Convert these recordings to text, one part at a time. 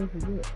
defense is good.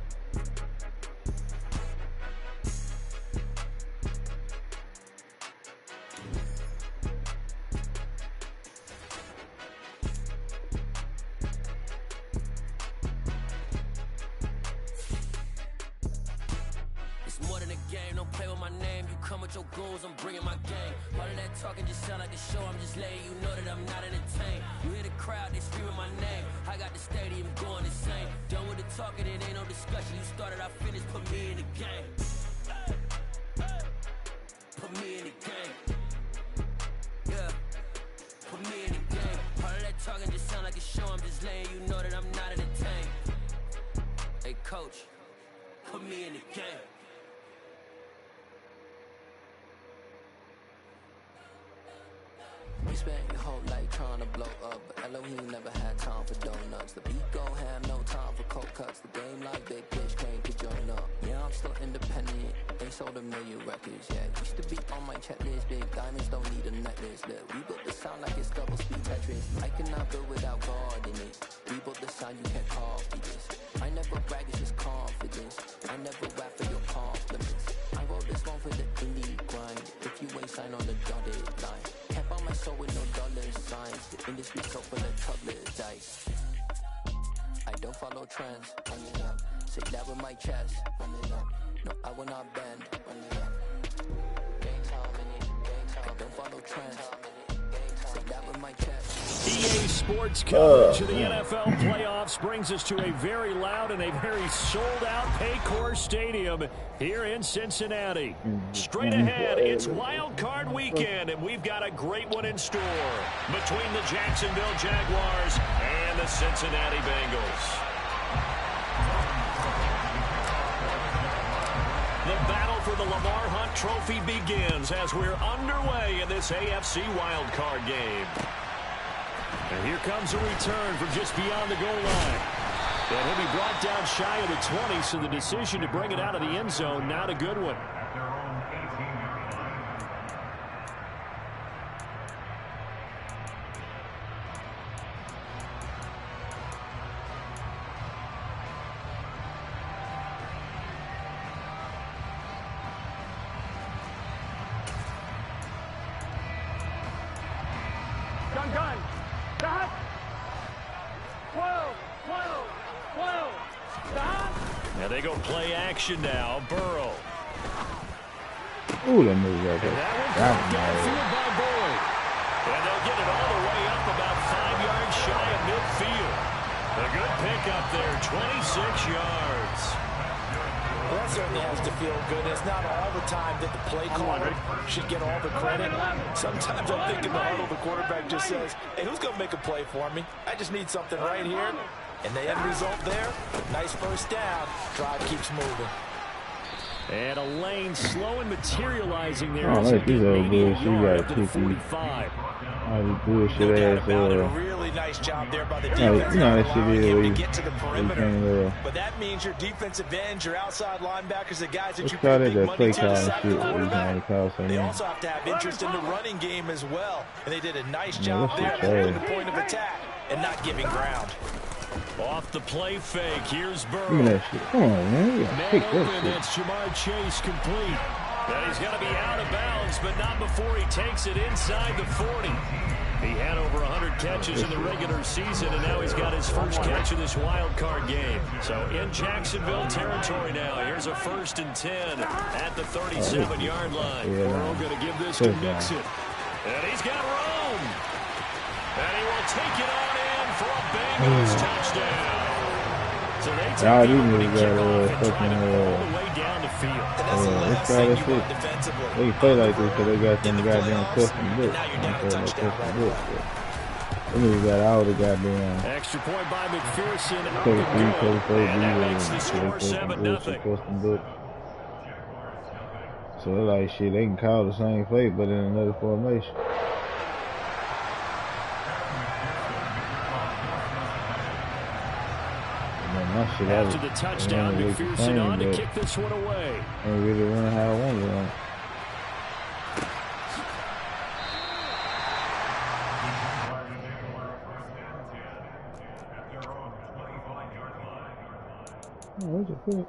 Your goals, I'm bringing my game. All of that talking just sound like a show. I'm just letting you know that I'm not entertained. You hear the crowd, they screaming my name. I got the stadium going insane. Done with the talking, it ain't no discussion. You started, I finished, put me in the game. Put me in the game. Yeah. Put me in the game. All of that talking just sound like a show. I'm just letting you know that I'm not entertained. Hey, coach, put me in the game. You spent your whole life trying to blow up, but Elohim never had time for donuts. The beat gon' have no time for cold cuts. The game like big bitch came to join up. Yeah, I'm still independent. They sold 1 million records, yeah. Used to be on my checklist. Big diamonds don't need a necklace. Look, we built the sound like it's double speed Tetris. I cannot build without God in it. We built the sound, you can't copy this. I never brag, it's just confidence. I never rap for your compliments. I wrote this one for the indie grind. If you ain't signed on the dotted line, can't buy my soul with no dollar signs. The industry so full of trouble dice. I don't follow trends. Run it up. Say that with my chest. Run it up. No, I will not bend. Run it up. Gang time in it. Gang time. I don't follow trends. Say that with my chest. EA Sports coverage of the NFL playoffs brings us to a very loud and a very sold-out Paycor Stadium here in Cincinnati. Straight ahead, it's Wild Card Weekend, and we've got a great one in store between the Jacksonville Jaguars and the Cincinnati Bengals. The battle for the Lamar Hunt Trophy begins as we're underway in this AFC Wild Card game. And here comes a return from just beyond the goal line. And he'll be brought down shy of the 20, so the decision to bring it out of the end zone, not a good one. Gun. Stop. 12. Stop. Now they go play action now. Burrow. Ooh, that move right there. That one downfield by Boyd. And they'll get it all the way up about 5 yards shy of midfield. A good pickup there, 26 yards. Well, that certainly has to feel good. It's not all the time that the play caller should get all the credit. Sometimes I'm thinking the huddle, the quarterback just says, hey, who's going to make a play for me? I just need something right here. And the end result there, nice first down. Drive keeps moving. And a lane slow and materializing there. Oh, look, these old bullshit. You got to 45. All these bullshit ass. Really nice job there by the defense. You know that shit is to get to the perimeter. But that means your defensive ends, your outside linebackers, the guys that you pay big money to sack the quarterback. They also have to have interest in the running game as well. And they did a nice job there holding the point of attack and not giving ground. Off the play fake, here's Burrow. Look at that shit. Come on, man. Man open, that's Jamar Chase complete. And he's going to be out of bounds, but not before he takes it inside the 40. He had over 100 catches in the regular season, and now he's got his first catch of this wild card game. So in Jacksonville territory now. Here's a 1st and 10 at the 37-yard line. Burrow going to give this to Mixon. And he's got room. And he will take it on in for a Bengals touchdown. So they take the opening kickoff and drive it all the way down the field. Let's try this shit. They play like this because they got some goddamn custom books. They niggas got all the goddamn extra point by McPherson. And that makes the score 7-0. So they're like shit, they can call the same play but in another formation. After the touchdown, McPherson on to kick this one away. I really run how I want to run. Oh, where's your foot?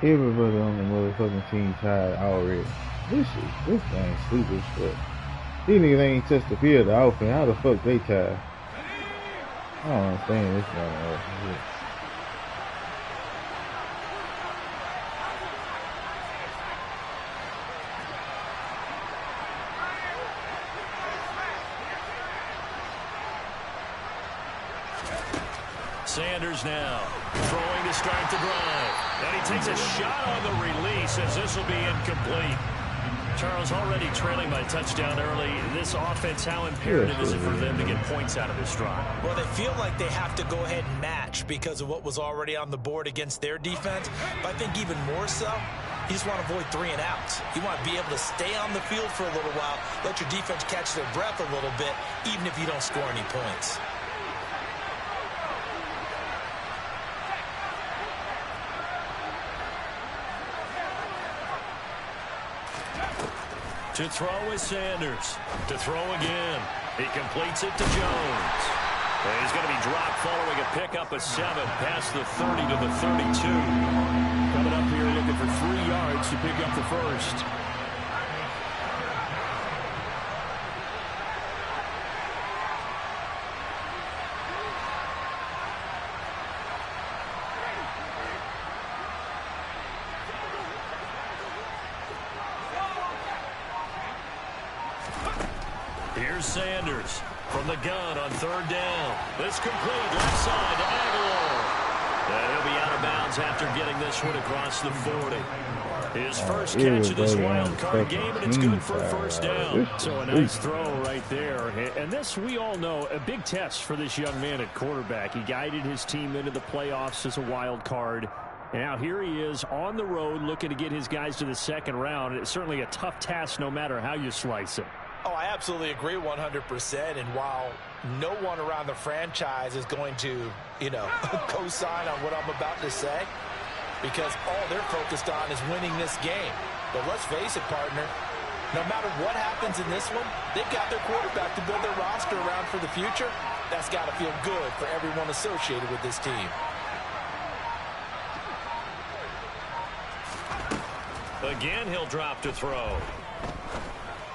Everybody on the motherfucking team tired already. This thing stupid as fuck. These niggas ain't touched the field, the offense. How the fuck they tired? I don't understand this guy. Sanders now throwing to start the drive. And he takes a shot on the release as this will be incomplete. Charles, already trailing by touchdown early. This offense, how imperative is it for them to get points out of this drive? Well, they feel like they have to go ahead and match because of what was already on the board against their defense. But I think even more so, you just want to avoid 3 and outs. You want to be able to stay on the field for a little while, let your defense catch their breath a little bit, even if you don't score any points. To throw is Sanders. To throw again. He completes it to Jones. And he's going to be dropped following a pickup of 7 past the 30 to the 32. Coming up here looking for 3 yards to pick up the first. Here's Sanders from the gun on 3rd down. It's complete left side to Aguilar. And he'll be out of bounds after getting this one across the 40. His first catch of this wild card game, and it's good for a first down. So a nice throw right there. And this, we all know, a big test for this young man at quarterback. He guided his team into the playoffs as a wild card. And now here he is on the road looking to get his guys to the 2nd round. It's certainly a tough task no matter how you slice it. Oh, I absolutely agree 100%. And while no one around the franchise is going to, co-sign on what I'm about to say, because all they're focused on is winning this game. But let's face it, partner, no matter what happens in this one, they've got their quarterback to build their roster around for the future. That's got to feel good for everyone associated with this team. Again, he'll drop to throw.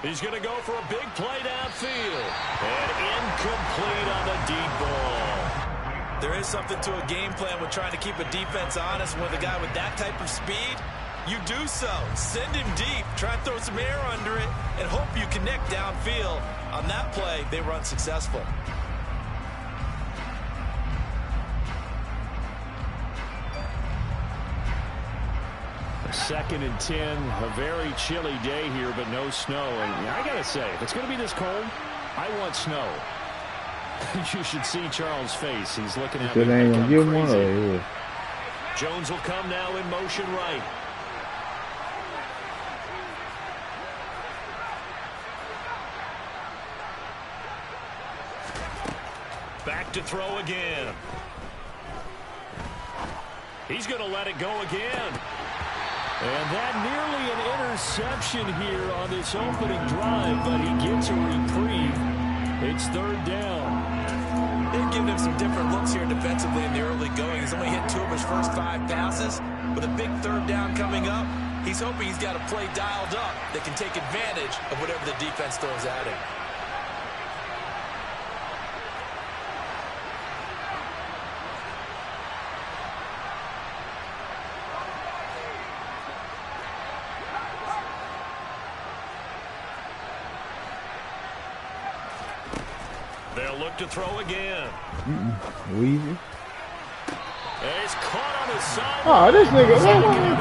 He's going to go for a big play downfield. And incomplete on the deep ball. There is something to a game plan with trying to keep a defense honest. With a guy with that type of speed, you do so. Send him deep. Try and throw some air under it and hope you connect downfield. On that play, they were unsuccessful. Second and 10, a very chilly day here, but no snow. And I got to say, if it's going to be this cold, I want snow. You should see Charles' face. He's looking at me like I'm crazy. Jones will come now in motion right. Back to throw again. He's going to let it go again. And that nearly an interception here on this opening drive, but he gets a reprieve. It's 3rd down. They've given him some different looks here defensively in the early going. He's only hit 2 of his first 5 passes. With a big 3rd down coming up, he's hoping he's got a play dialed up that can take advantage of whatever the defense throws at him. They'll look to throw again. Weezy. He's caught on his side. Oh, this nigga.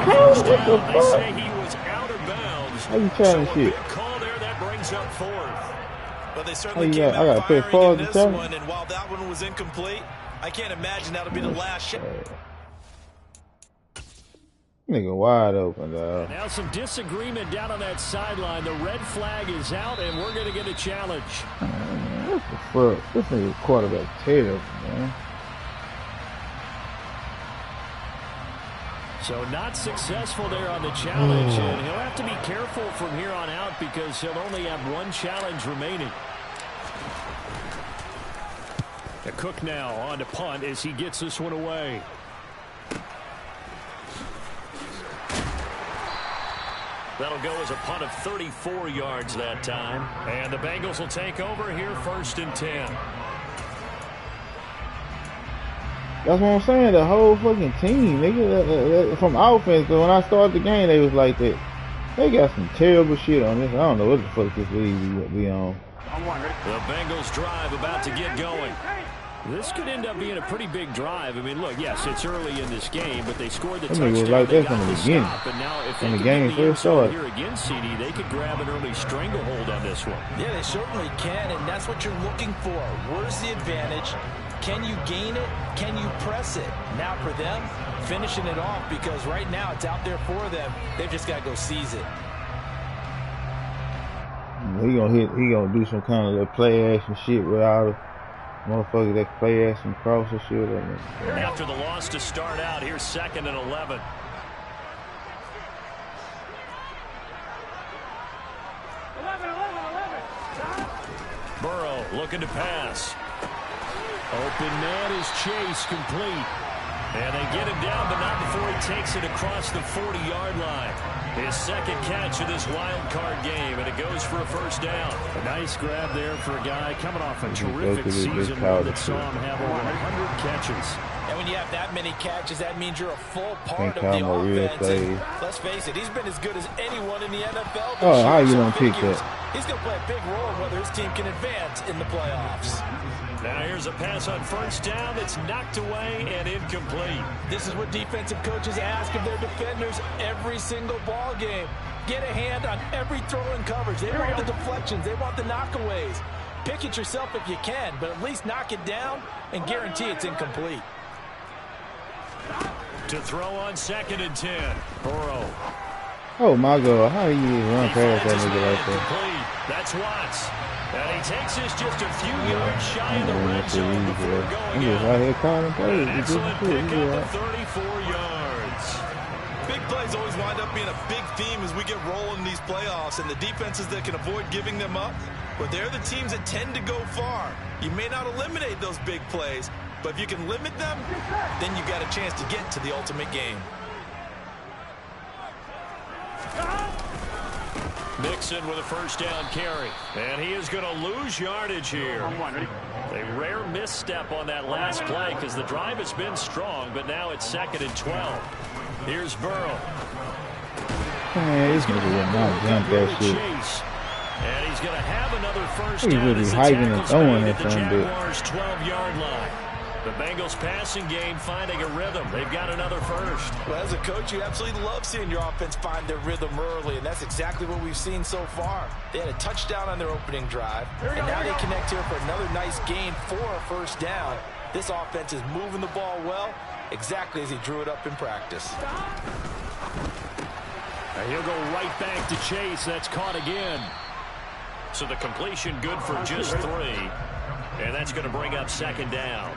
What the fuck? They say he was out of bounds. How you trying to shit? Big call there that brings up 4th. But they certainly came out firing in this one, and while that one was incomplete, I can't imagine that'll be the last shot. Nigga wide open, dog. Now some disagreement down on that sideline. The red flag is out, and we're going to get a challenge. What the fuck? This nigga quarterback terrible, man. So not successful there on the challenge, and he'll have to be careful from here on out because he'll only have one challenge remaining. The Cook now on to punt as he gets this one away. That'll go as a punt of 34 yards that time. And the Bengals will take over here 1st and 10. That's what I'm saying. The whole fucking team, nigga, from offense. When I started the game, they was like that. They got some terrible shit on this. I don't know what the fuck this league we on. The Bengals drive about to get going. This could end up being a pretty big drive. I mean, look, yes, it's early in this game, but they scored the touchdown. Was like that from the beginning. And now, if they the could game get the first started here again, CD, they could grab an early stranglehold on this one. Yeah, they certainly can, and that's what you're looking for. Where's the advantage? Can you gain it? Can you press it? Now for them, finishing it off, because right now it's out there for them. They've just got to go seize it. He gonna do some kind of that play action shit with all the motherfuckers that can play action cross or shit. After the loss to start out, here's 2nd and 11. Burrow looking to pass. Open man is Chase, complete. And they get him down, but not before he takes it across the 40-yard line. His 2nd catch of this wild card game, and it goes for a 1st down. A nice grab there for a guy coming off a terrific season that saw him have over 100 catches. And when you have that many catches, that means you're a full part of the offense. And let's face it, he's been as good as anyone in the NFL this year. How you gonna pick that? He's going to play a big role in whether his team can advance in the playoffs. Now here's a pass on 1st down that's knocked away and incomplete. This is what defensive coaches ask of their defenders every single ball game. Get a hand on every throw in coverage. They want the deflections. They want the knockaways. Pick it yourself if you can, but at least knock it down and guarantee it's incomplete. To throw on 2nd and 10. Burrow. Oh my God, how do you run past that nigga like that? That's Watts. And he takes this just a few yards shy of the red zone before going out. An excellent pickup of 34 yards. Big plays always wind up being a big theme as we get rolling in these playoffs, and the defenses that can avoid giving them up, but they're the teams that tend to go far. You may not eliminate those big plays, but if you can limit them, then you got a chance to get to the ultimate game. Mixon with a 1st down carry. And he is going to lose yardage here. A rare misstep on that last play because the drive has been strong, but now it's 2nd and 12. Here's Burrow. Man, this nigga will not jump that shit. And he's going to have another 1st down. He's really hyping and throwing that the thing, Jaguars' 12-yard line. The Bengals passing game finding a rhythm. They've got another 1st. Well, as a coach, you absolutely love seeing your offense find their rhythm early, and that's exactly what we've seen so far. They had a touchdown on their opening drive, and now they connect here for another nice gain for a 1st down. This offense is moving the ball well, exactly as he drew it up in practice. And he'll go right back to Chase. That's caught again. So the completion good for just 3. And that's going to bring up 2nd down.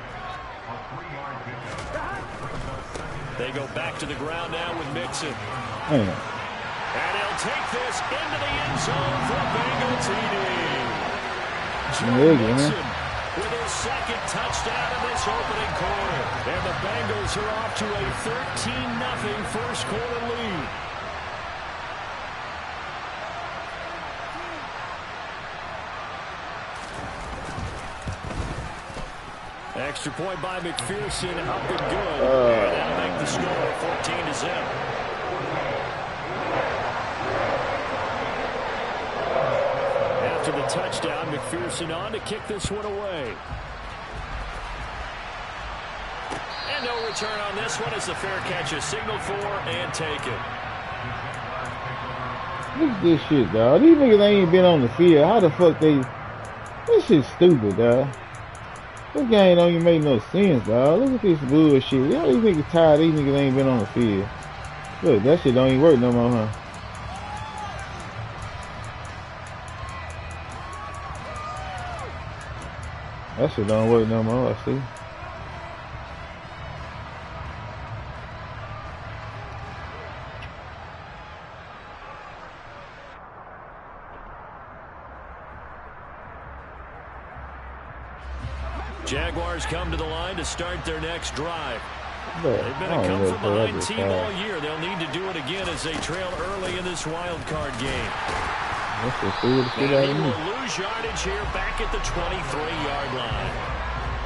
They go back to the ground now with Mixon. And he'll take this into the end zone for Bengal TD. Joe Mixon with his 2nd touchdown in this opening quarter. And the Bengals are off to a 13-0 first quarter lead. Extra point by McPherson, up and good. And that'll make the score 14-0. After the touchdown, McPherson on to kick this one away. And no return on this one as the fair catch is signaled for and taken. Look at this shit, dog. These niggas ain't been on the field. How the fuck they... This shit's stupid, dog. This game don't even make no sense, dog. Look at this bullshit. Y'all these niggas tired. These niggas ain't been on the field. Look, that shit don't even work no more, huh? That shit don't work no more, I see. Jaguars come to the line to start their next drive. But They've been a come-from-behind team all year. They'll need to do it again as they trail early in this wild card game. And he will lose yardage here back at the 23-yard line.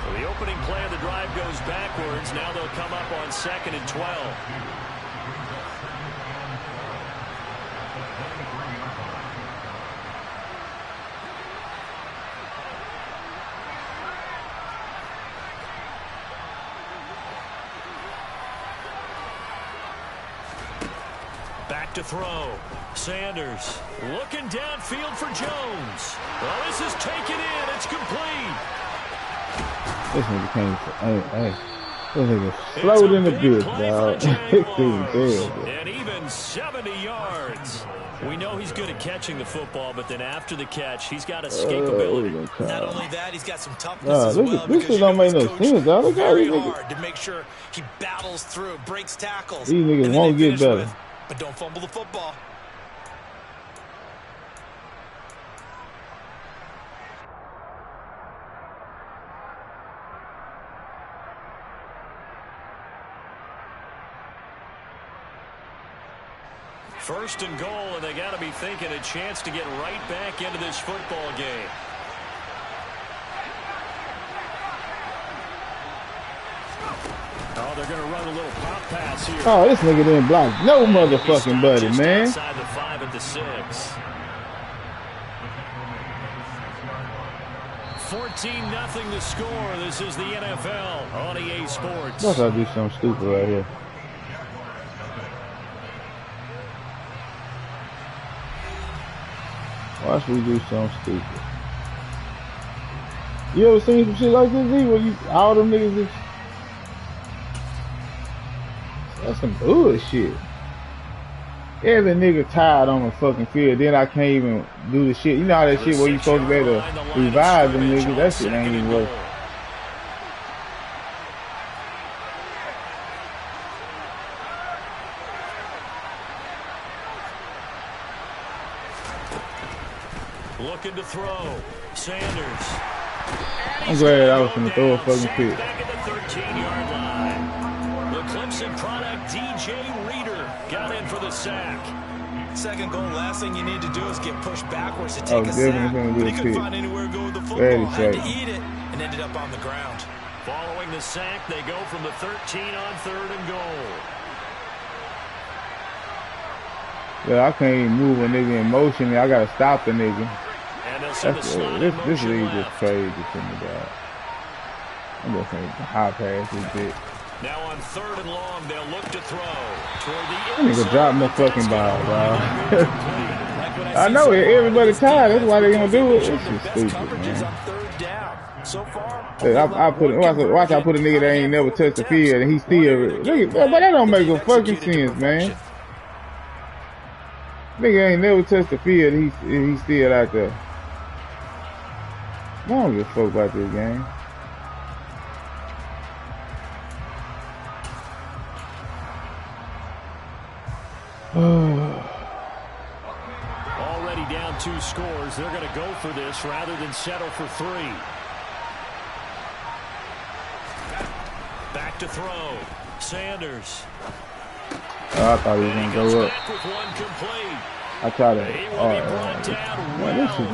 So the opening play of the drive goes backwards. Now they'll come up on 2nd and 12. Back to throw. Sanders looking downfield for Jones. Well, this is taken in. It's complete. This nigga came. Hey. This nigga slowed in the bitch, dog. And even 70 yards. We know he's good at catching the football, but then after the catch, he's got escapability. Not only that, he's got some toughness as well. This shit don't make no sense, dog. Look very hard to make sure he battles through, breaks tackles. These niggas won't get better. But don't fumble the football. First and goal, and they got to be thinking a chance to get right back into this football game. Oh, they're going to run a little pop pass here. Oh, this nigga didn't block no motherfucking buddy, man. Inside the 5 at the 6. 14-0 the score. This is the NFL on EA Sports. Watch I do something stupid right here. Watch we do something stupid. You ever seen some shit like this, Z? Where you all them niggas is... That's some bullshit. Every nigga tired on the fucking field, then I can't even do the shit. You know how that shit where you supposed to be able to revive them niggas? That shit ain't even working. Looking to throw. Sanders. I'm glad I was going to throw a fucking pick. Back at the 13-yard line. The Clemson product, DJ Reader, got in for the sack. Second goal, last thing you need to do is get pushed backwards to take a sack. But he couldn't find anywhere to go with the football. Had to eat it and ended up on the ground. Following the sack, they go from the 13 on 3rd and goal. Yeah, I can't even move a nigga in motion. I gotta stop the nigga. This league just crazy to me, dog. I'm just saying high pass this bitch. Now on 3rd and long, they'll look to throw toward the that nigga drop my fucking ball, dog. I know it. Everybody tired. That's why they gonna do it. This is stupid, man. So far, watch I put a nigga that ain't never touched the field and he still. But that don't make no fucking sense, man. Nigga ain't never touched the field. He's still out there. I don't give a fuck about this game. Already down 2 scores. They're going to go for this rather than settle for 3. Back to throw. Sanders. Oh, I thought he was going to go up. I tried to.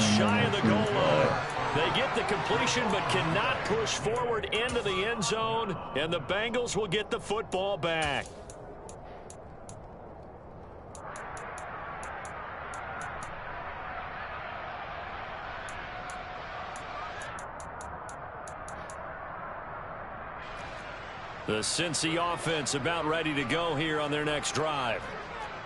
Shy of the goal line. They get the completion but cannot push forward into the end zone, and the Bengals will get the football back. The Cincy offense about ready to go here on their next drive.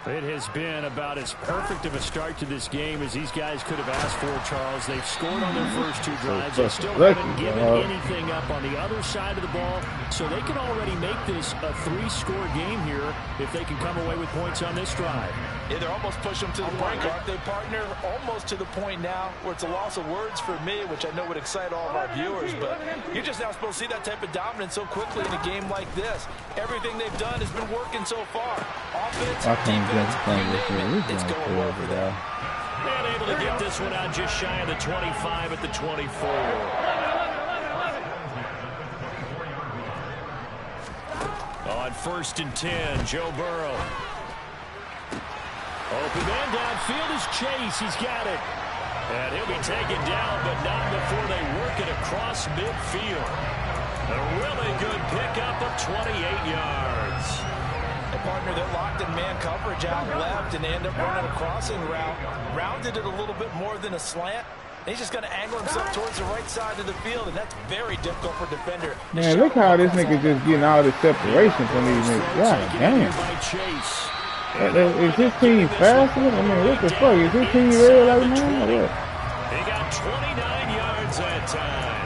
It has been about as perfect of a start to this game as these guys could have asked for, Charles. They've scored on their first 2 drives. They still haven't given anything up on the other side of the ball, so they can already make this a 3-score game here if they can come away with points on this drive. Yeah, they're almost pushing them to the brink, aren't they, partner? Almost to the point now where it's a loss of words for me, which I know would excite all of our viewers, but you're just now supposed to see that type of dominance so quickly in a game like this. Everything they've done has been working so far. Offense, defense, it's going well for them. And able to get this one out just shy of the 25 at the 24. On 1st and 10, Joe Burrow. Open man downfield is Chase. He's got it. And he'll be taken down, but not before they work it across midfield. A really good pickup of 28 yards. A partner that locked in man coverage out left and ended up running a crossing route. Rounded it a little bit more than a slant. He's just going to angle himself towards the right side of the field, and that's very difficult for a defender. Man, look how this nigga just getting all this separation from these niggas. God damn. Is his team faster? I mean, what the fuck? Is his team real like now or what? He got 29 yards that time.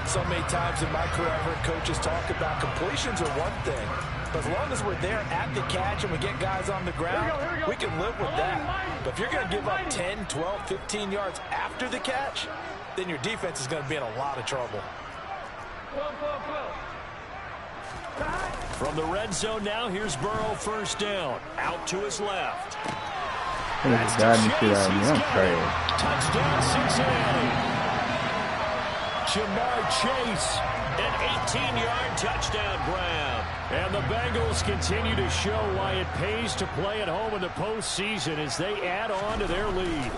So many times in my career, I've heard coaches talk about completions are one thing. But as long as we're there at the catch and we get guys on the ground, we can live with that. But if you're going to give up 10, 12, 15 yards after the catch, then your defense is going to be in a lot of trouble. From the red zone now, here's Burrow 1st down. Out to his left. That's Touchdown Cincinnati. Jamar Chase, an 18-yard touchdown grab. And the Bengals continue to show why it pays to play at home in the postseason as they add on to their lead.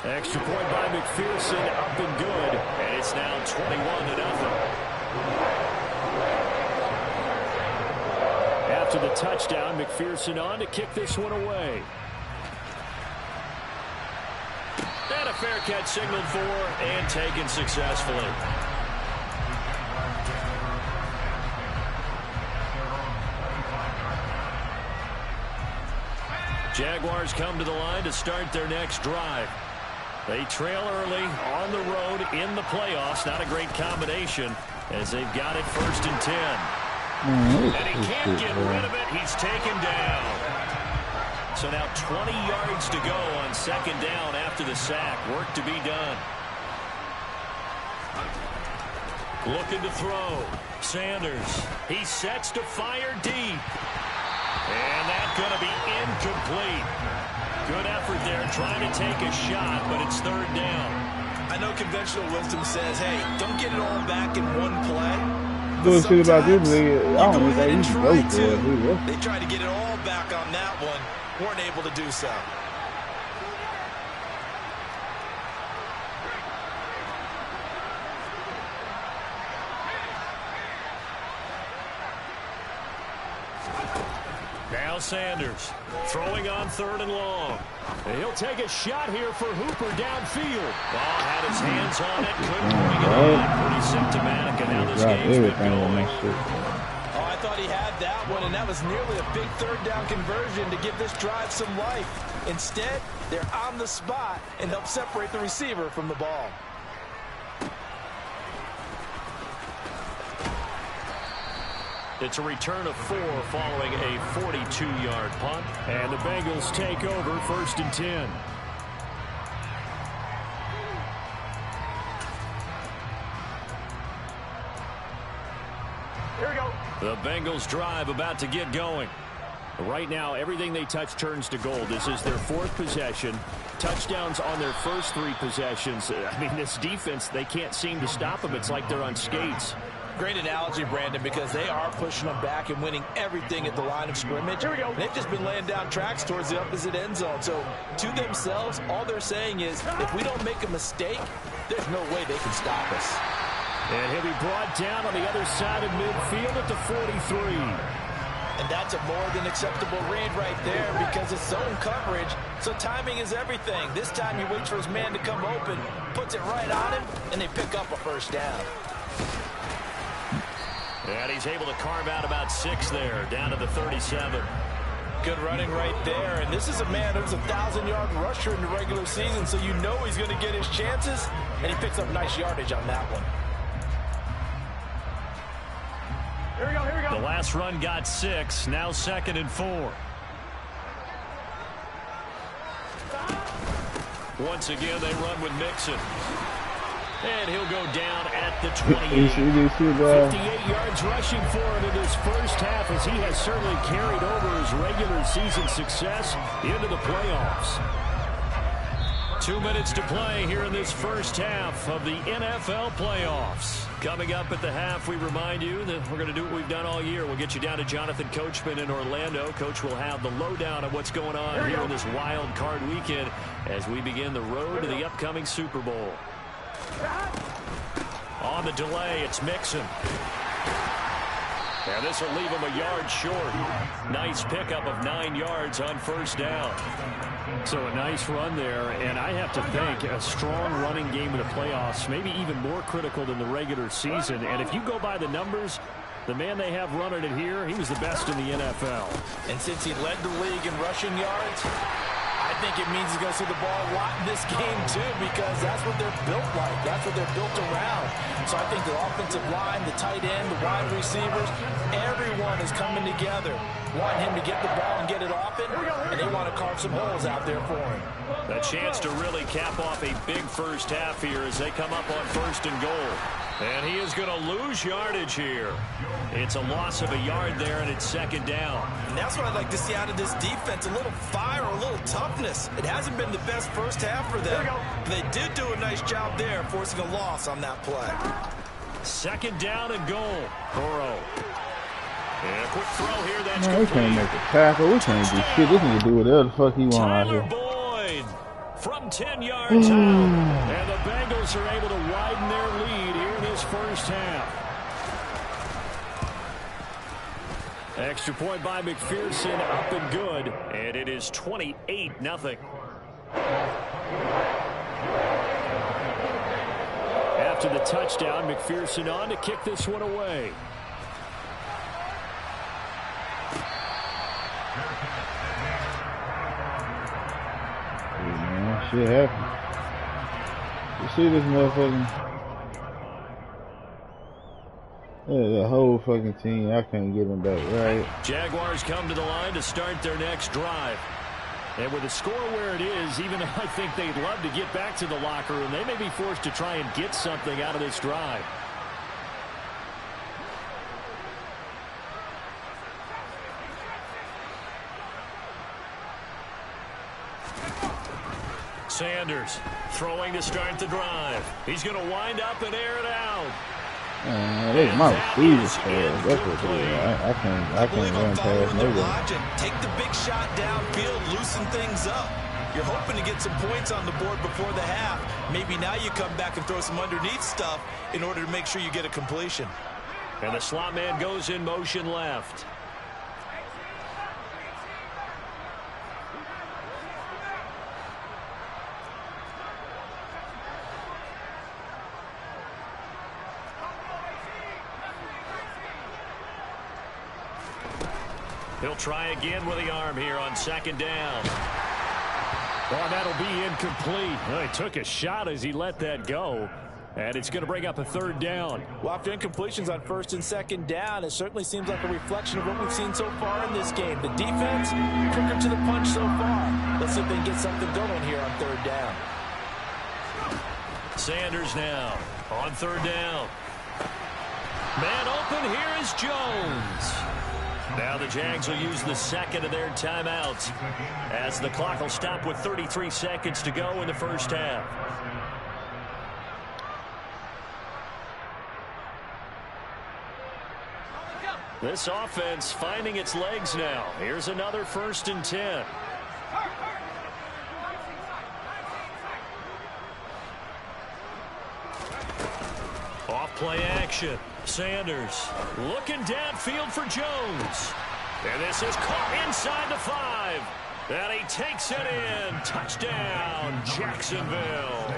Extra point by McPherson, up and good. And it's now 21-0. After the touchdown, McPherson on to kick this one away. And a fair catch signaled for and taken successfully. Jaguars come to the line to start their next drive. They trail early on the road in the playoffs. Not a great combination as they've got it 1st and 10. And he can't get rid of it. He's taken down. So now 20 yards to go on 2nd down after the sack. Work to be done. Looking to throw. Sanders. He sets to fire deep. And that's going to be incomplete. Good effort there trying to take a shot, but it's 3rd down. I know conventional wisdom says, hey, don't get it all back in one play. Doing shit about this league, I don't think he can go for it. They tried to get it all back on that one. Weren't able to do so. Now Sanders throwing on 3rd and long. And he'll take a shot here for Hooper downfield. Ball had his hands on it, couldn't bring it on. Pretty symptomatic, and now this game's been going. Oh, I thought he had that one, and that was nearly a big 3rd down conversion to give this drive some life. Instead, they're on the spot and help separate the receiver from the ball. It's a return of 4 following a 42-yard punt. And the Bengals take over 1st and 10. Here we go. The Bengals drive about to get going. Right now, everything they touch turns to gold. This is their 4th possession. Touchdowns on their first 3 possessions. I mean, this defense, they can't seem to stop them. It's like they're on skates. Great analogy, Brandon, because they are pushing them back and winning everything at the line of scrimmage. Here we go. They've just been laying down tracks towards the opposite end zone. So, to themselves, all they're saying is, if we don't make a mistake, there's no way they can stop us. And he'll be brought down on the other side of midfield at the 43. And that's a more than acceptable read right there because it's zone coverage, so timing is everything. This time he waits for his man to come open, puts it right on him, and they pick up a 1st down. And he's able to carve out about 6 there, down to the 37. Good running right there, and this is a man who's a 1,000-yard rusher in the regular season, so you know he's going to get his chances, and he picks up nice yardage on that one. Here we go, here we go. The last run got 6, now 2nd and 4. Once again, they run with Mixon. And he'll go down at the 28. 58 yards rushing for him in this first half as he has certainly carried over his regular season success into the playoffs. 2 2 minutes to play here in this first half of the NFL playoffs. Coming up at the half, we remind you that we're going to do what we've done all year. We'll get you down to Jonathan Coachman in Orlando. Coach will have the lowdown of what's going on here in this wild card weekend as we begin the road to the upcoming Super Bowl. On the delay, it's Mixon. And this will leave him a yard short. Nice pickup of 9 yards on first down. So a nice run there, and I have to think a strong running game in the playoffs, maybe even more critical than the regular season. And if you go by the numbers, the man they have running it here, he was the best in the NFL. And since he led the league in rushing yards, I think it means he's going to see the ball a lot in this game, too, because that's what they're built like. That's what they're built around. So I think the offensive line, the tight end, the wide receivers, everyone is coming together, wanting him to get the ball and get it off it, and they want to carve some holes out there for him. A chance to really cap off a big first half here as they come up on 1st and goal. And he is going to lose yardage here. It's a loss of a yard there, and it's 2nd down. And that's what I'd like to see out of this defense, a little fire, a little toughness. It hasn't been the best first half for them. But they did do a nice job there, forcing a loss on that play. 2nd down and goal. Burrow. And a quick throw here. That's man, we can't make a tackle. We can't do shit. This nigga do whatever the fuck he want out Tyler here. Boyd from 10 yards out. And the Bengals are able to widen their lead here in this first half. Extra point by McPherson, up and good. And it is 28-0. After the touchdown, McPherson on to kick this one away. Man, shit happened. You see this motherfucking... The whole fucking team, I can't get them back right. Jaguars come to the line to start their next drive. And with the score where it is, even though I think they'd love to get back to the locker room, they may be forced to try and get something out of this drive. Sanders throwing to start the drive. He's going to wind up and air it out. They my receivers fast. That's what they are. I can't run past nobody. Take the big shot downfield, loosen things up. You're hoping to get some points on the board before the half. Maybe now you come back and throw some underneath stuff in order to make sure you get a completion. And the slot man goes in motion left. He'll try again with the arm here on 2nd down. Oh, that'll be incomplete. Well, he took a shot as he let that go. And it's going to bring up a 3rd down. Well, after incompletions on 1st and 2nd down, it certainly seems like a reflection of what we've seen so far in this game. The defense, quicker to the punch so far. Let's see if they can get something going here on 3rd down. Sanders now on 3rd down. Man open, here is Jones. Now the Jags will use the 2nd of their timeouts as the clock will stop with 33 seconds to go in the first half. This offense finding its legs now. Here's another 1st and 10. Off play action. Sanders looking downfield for Jones. And this is caught inside the 5. And he takes it in. Touchdown, Jacksonville.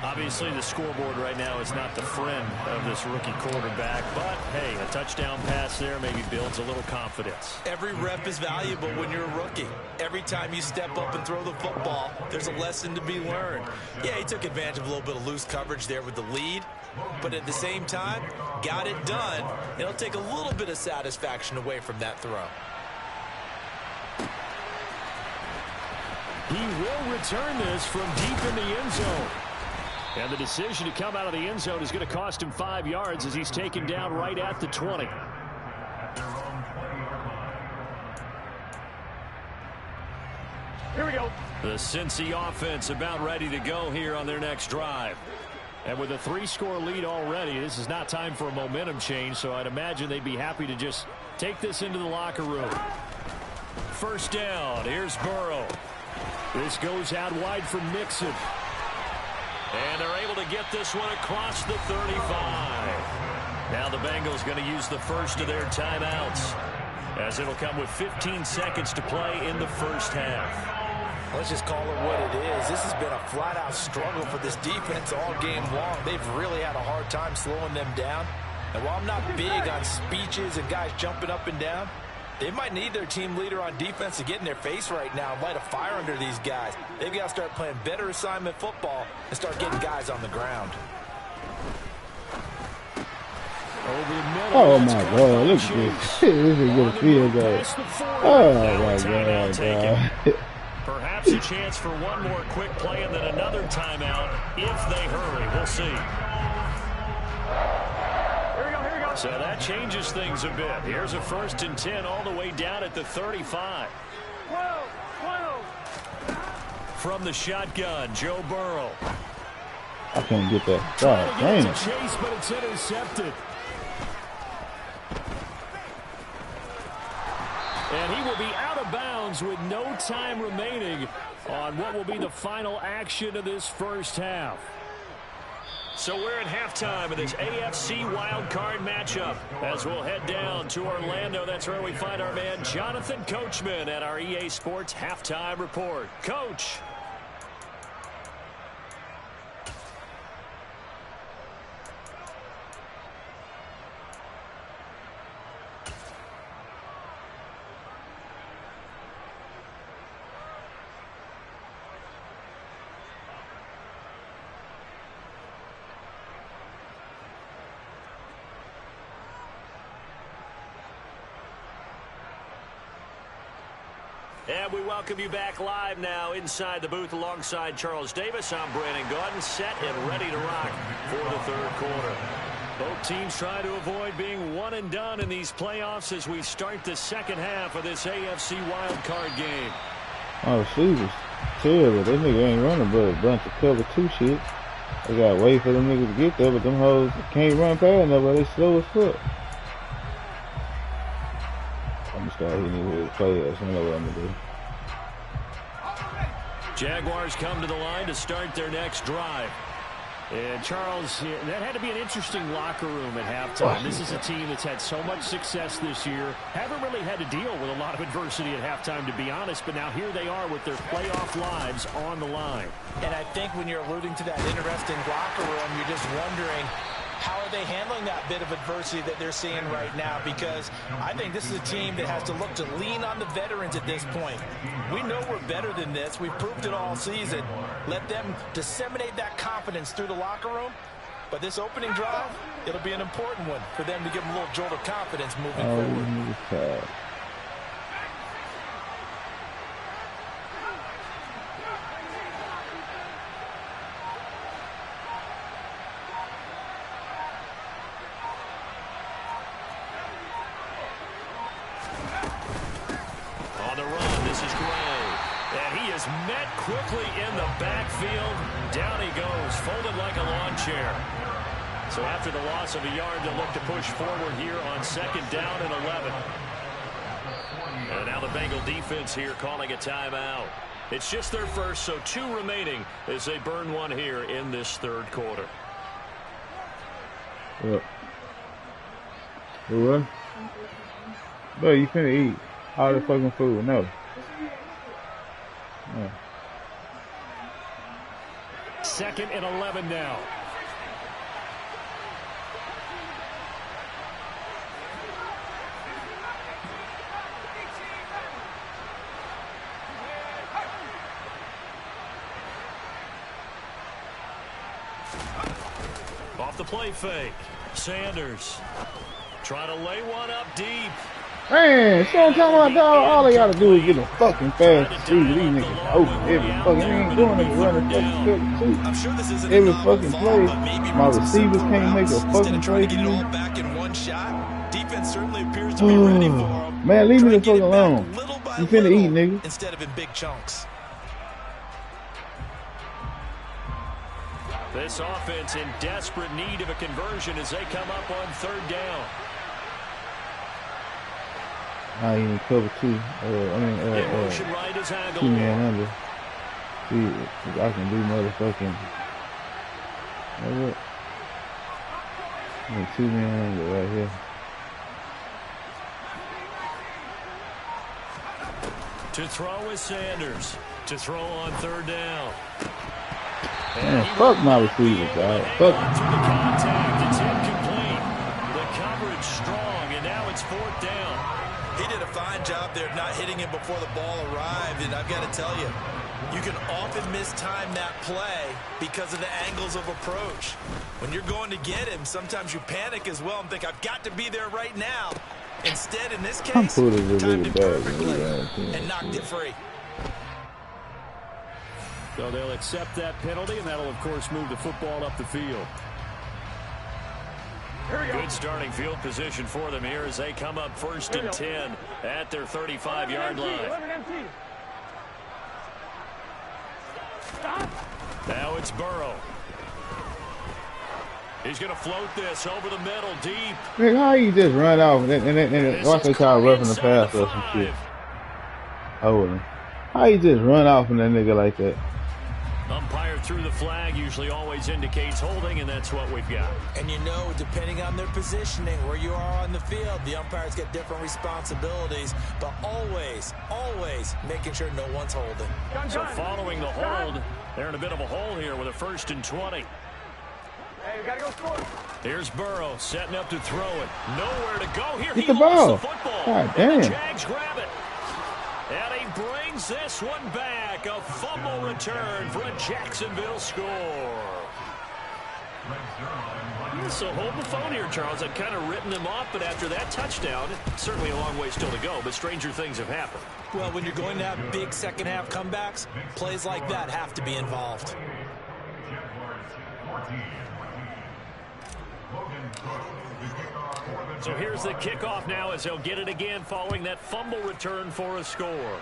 Obviously, the scoreboard right now is not the friend of this rookie quarterback. But, hey, a touchdown pass there maybe builds a little confidence. Every rep is valuable when you're a rookie. Every time you step up and throw the football, there's a lesson to be learned. Yeah, he took advantage of a little bit of loose coverage there with the lead. But at the same time, got it done. It'll take a little bit of satisfaction away from that throw. He will return this from deep in the end zone. And the decision to come out of the end zone is going to cost him 5 yards as he's taken down right at the 20. Here we go. The Cincy offense about ready to go here on their next drive. And with a 3-score lead already, this is not time for a momentum change, so I'd imagine they'd be happy to just take this into the locker room. First down, here's Burrow. This goes out wide for Mixon. And they're able to get this one across the 35. Now the Bengals going to use the first of their timeouts, as it'll come with 15 seconds to play in the first half. Let's just call it what it is. This has been a flat-out struggle for this defense all game long. They've really had a hard time slowing them down. And while I'm not big on speeches and guys jumping up and down, they might need their team leader on defense to get in their face right now and light a fire under these guys. They've got to start playing better assignment football and start getting guys on the ground. Oh my God, look at this. This is a good field goal. Oh my God. Perhaps a chance for one more quick play and then another timeout if they hurry. We'll see. Here we go. So that changes things a bit. Here's a 1st and 10 all the way down at the 35. From the shotgun, Joe Burrow. I can't get that. God damn. Chase, but it's intercepted. And he will be out of bounds with no time remaining on what will be the final action of this first half. So we're at halftime of this AFC wildcard matchup as we'll head down to Orlando. That's where we find our man Jonathan Coachman at our EA Sports Halftime Report. Coach. And we welcome you back live now inside the booth alongside Charles Davis. I'm Brandon Gaudin, set and ready to rock for the third quarter. Both teams trying to avoid being one and done in these playoffs as we start the second half of this AFC wildcard game. Oh, she was terrible. That nigga ain't running but a bunch of cover 2 shit. They gotta wait for them niggas to get there, but them hoes can't run past nobody. They slow as fuck. I'm gonna start hitting you with players. I know what I'm gonna do. Jaguars come to the line to start their next drive. And Charles, that had to be an interesting locker room at halftime. This is a team that's had so much success this year. Haven't really had to deal with a lot of adversity at halftime, to be honest. But now here they are with their playoff lives on the line. And I think when you're alluding to that interesting locker room, you're just wondering, how are they handling that bit of adversity that they're seeing right now? Because I think this is a team that has to look to lean on the veterans at this point. We know we're better than this. We've proved it all season. Let them disseminate that confidence through the locker room. But this opening drive, it'll be an important one for them to give them a little jolt of confidence moving forward. Met quickly in the backfield. Down he goes, folded like a lawn chair. So after the loss of a yard, they'll look to push forward here on 2nd down and 11. And now the Bengal defense here calling a timeout. It's just their first, so 2 remaining as they burn one here in this third quarter. What? What? Bro, you finna eat all the fucking food. No. Yeah. 2nd and 11 now. Off the play fake. Sanders trying to lay one up deep. Man, so I'm talking about, dog, all they gotta do is get a fucking fast receiver. These niggas open every fucking, they ain't doing it, running fucking I'm sure this isn't every fucking play. My receivers can't make a fucking play for me. Back in one shot. Defense certainly appears to be ready for him. Man, leave me the fuck alone. You finna eat, nigga. Instead of in big chunks. This offense in desperate need of a conversion as they come up on 3rd down. I even cover 2. Motion right is 2 man under. See if I can do motherfucking. What? 2 man under right here. To throw is Sanders. To throw on 3rd down. Man, fuck my receiver, dog. Fuck. Through the contact, it's incomplete. The coverage strong, and now it's 4th down. He did a fine job there of not hitting him before the ball arrived, and I've got to tell you, you can often mistime that play because of the angles of approach. When you're going to get him, sometimes you panic as well and think, I've got to be there right now. Instead, in this case, timed it perfectly and knocked it free. So they'll accept that penalty, and that'll, of course, move the football up the field. Good starting field position for them here as they come up 1st and 10 at their 35-yard line. Now it's Burrow. He's going to float this over the middle, deep. Man, how you just run off and watch they try roughing the pass or some shit? Oh, how you just run off in that nigga like that? Umpire through the flag usually always indicates holding, and that's what we've got. And you know, depending on their positioning, where you are on the field, the umpires get different responsibilities, but always, always making sure no one's holding. So following the hold, they're in a bit of a hole here with a 1st and 20. Hey, we gotta go score. Here's Burrow setting up to throw it. Nowhere to go here. Get he the ball. lost the football. God and damn. the Jags grab it. And he brings this one back. A fumble return for a Jacksonville score. So hold the phone here, Charles. I'd kind of written them off, but after that touchdown, certainly a long way still to go, but stranger things have happened. Well, when you're going to have big second-half comebacks, plays like that have to be involved. So here's the kickoff now as they'll get it again following that fumble return for a score.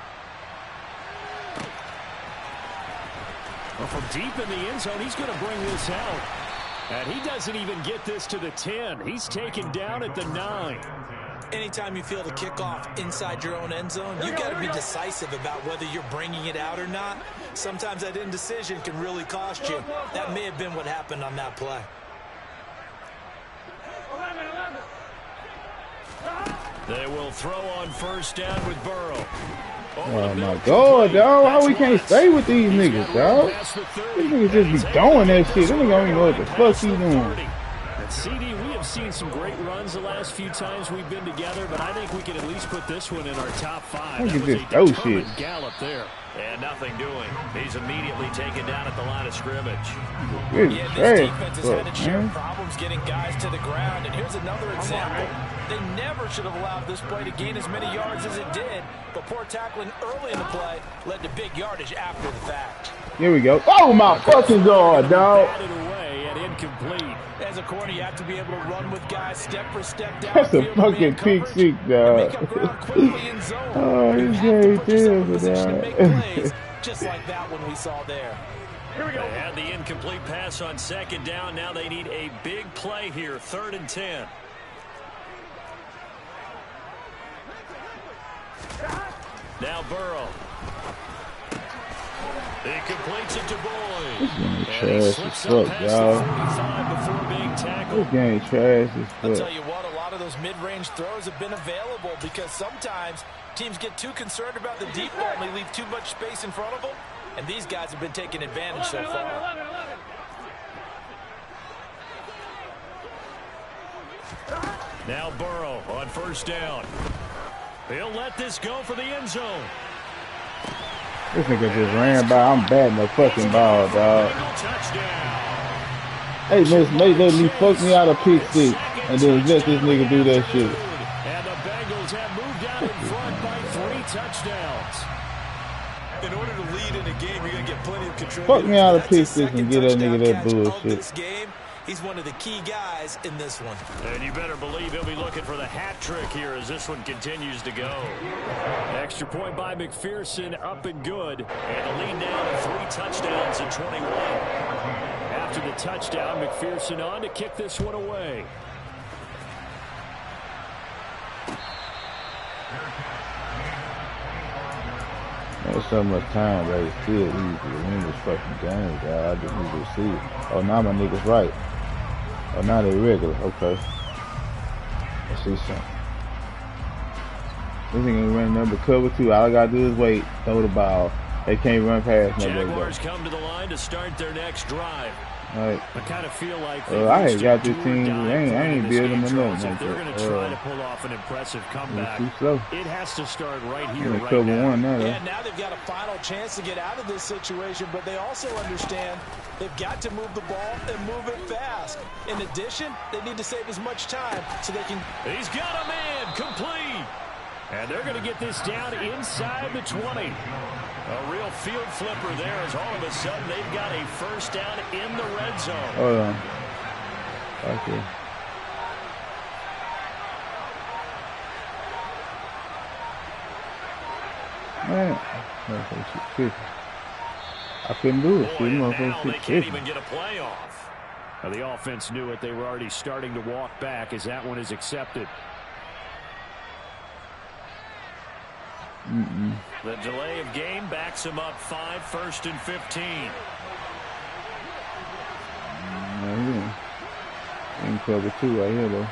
Well, from deep in the end zone, he's going to bring this out. And he doesn't even get this to the 10. He's taken down at the 9. Anytime you feel the kickoff inside your own end zone, you've got to be decisive about whether you're bringing it out or not. Sometimes that indecision can really cost you. That may have been what happened on that play. They will throw on 1st down with Burrow. Oh my God, dog! How we can't stay with these niggas, dog? These niggas just be doing that shit. They don't even know what the fuck he doing. CD, we have seen some great runs the last few times we've been together, but I think we can at least put this one in our top 5. Look That at was this a dope determined shit. gallop there. And nothing doing. He's immediately taken down at the line of scrimmage. Good Yeah, this trash, defense has had its share man. of problems getting guys to the ground. And here's another example. They never should have allowed this play to gain as many yards as it did. But poor tackling early in the play led to big yardage after the fact. Here we go. Oh my fucking God, dog! Batted away and incomplete. As a corner, you have to be able to run with guys step for step down. That's a fucking pick six, dog. Oh, he's very terrible, dog. Just like that one we saw there. Here we go. They had the incomplete pass on 2nd down. Now they need a big play here. 3rd and 10. Now Burrow. He completes it to Boyd. This game trash as fuck, dog. This game trash as I'll tell fuck. you what, a lot of those mid-range throws have been available because sometimes teams get too concerned about the deep ball and they leave too much space in front of them, and these guys have been taking advantage so far. Now Burrow on 1st down. He'll let this go for the end zone. This nigga just ran by. I'm batting the fucking ball, dog. Hey, man, let me fuck me out of pick six and then let this nigga do that shit. And the Bengals have moved out in front by 3 touchdowns. In order to lead in a game, you're going to get plenty of control. Fuck me out of pick six and get that nigga that bullshit. He's one of the key guys in this one. And you better believe he'll be looking for the hat trick here as this one continues to go. Extra point by McPherson, up and good. And the lead now to 3 touchdowns in 21. after the touchdown. McPherson on to kick this one away. There's so much time, but it's still easy to win this fucking game, guys. I just need to see it. Oh, now my niggas right. Oh, now they regular. Okay. Let's see something. This nigga ain't running number cover 2. All I gotta do is wait, throw the ball. They can't run past me. Jaguars come to the line to start their next drive. Right. I kind of feel like I ain't got this team. I ain't building them nothing. If they're going to try to pull off an impressive comeback, too slow. It has to start right here, right cover now. One now, yeah, now they've got a final chance to get out of this situation, but they also understand they've got to move the ball and move it fast. In addition, they need to save as much time so they can... He's got a man complete. And they're going to get this down inside the 20. A real field flipper there as all of a sudden they've got a first down in the red zone. Hold on. Okay. Man. I couldn't do it. Boy, and now they can't even get a play off. Now the offense knew it. They were already starting to walk back as that one is accepted. The delay of game backs him up 5, 1st and 15. In cover 2 right here, though.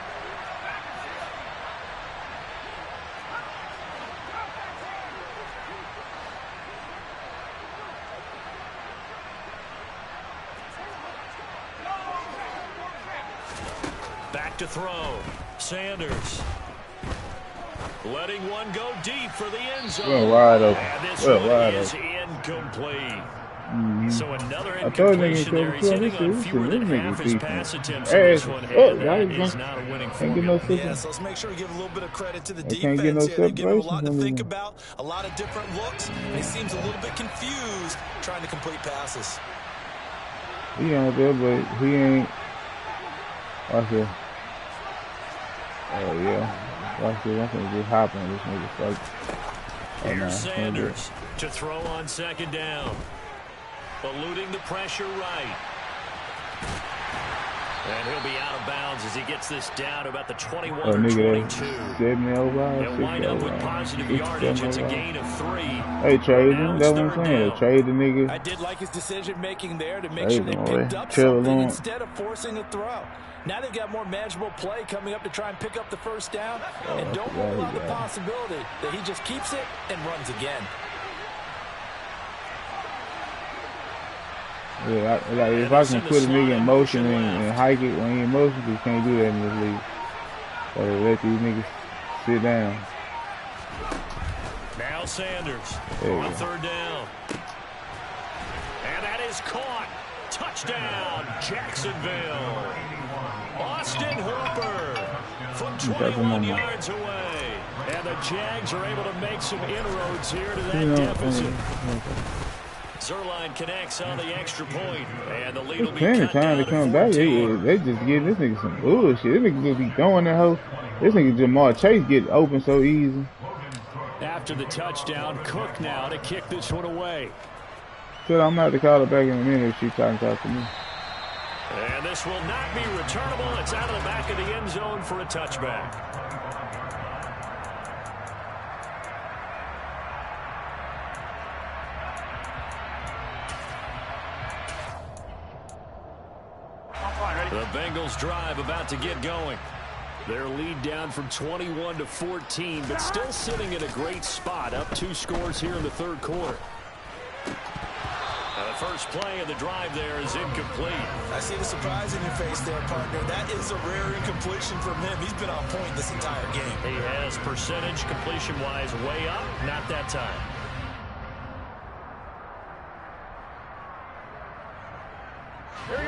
Back to throw. Sanders. Letting one go deep for the end zone. Well, wide open. And this well, one wide is open. Incomplete. So another incompletion there. He's hitting on fewer than half his pass attempts in this one. And that is not a winning formula. Yes, let's make sure we give a little bit of credit to the defense here. They give him a lot to think about, a lot of different looks, and he seems a little bit confused trying to complete passes. He out there, but he ain't. Watch this. Oh, yeah. Watch this. I think just hopping this nigga. Here's Sanders to throw on 2nd down. Eluding the pressure right. And he'll be out of bounds as he gets this down to about the 21 or 22. They'll wind up with positive yardage. It's a gain of 3. Hey, trade him. That's what I'm saying. Trade the nigga. I did like his decision-making there to make sure they picked up something instead of forcing a throw. Now they've got more manageable play coming up to try and pick up the first down. And don't rule out the possibility that he just keeps it and runs again. Yeah, like if I can put a nigga in motion and hike it when he in motion, you can't do that in this league. Gotta let these niggas sit down. Now Sanders on 3rd down. And that is caught. Touchdown, Jacksonville. Austin Hooper from 21 yards away. And the Jags are able to make some inroads here to that deficit. Zerline connects on the extra point, and the lead will be cut down to 14. They just give this nigga some bullshit. This nigga just be throwing that hoe. This nigga Jamar Chase get open so easy. After the touchdown, Cook now to kick this one away. So I'm not to call it back in a minute if she trying to talk to me. And this will not be returnable. It's out of the back of the end zone for a touchback. The Bengals drive about to get going. Their lead down from 21 to 14, but still sitting in a great spot, up 2 scores here in the 3rd quarter. The first play of the drive there is incomplete. I see the surprise in your face there, partner. That is a rare incompletion from him. He's been on point this entire game. He has percentage completion-wise way up, not that time.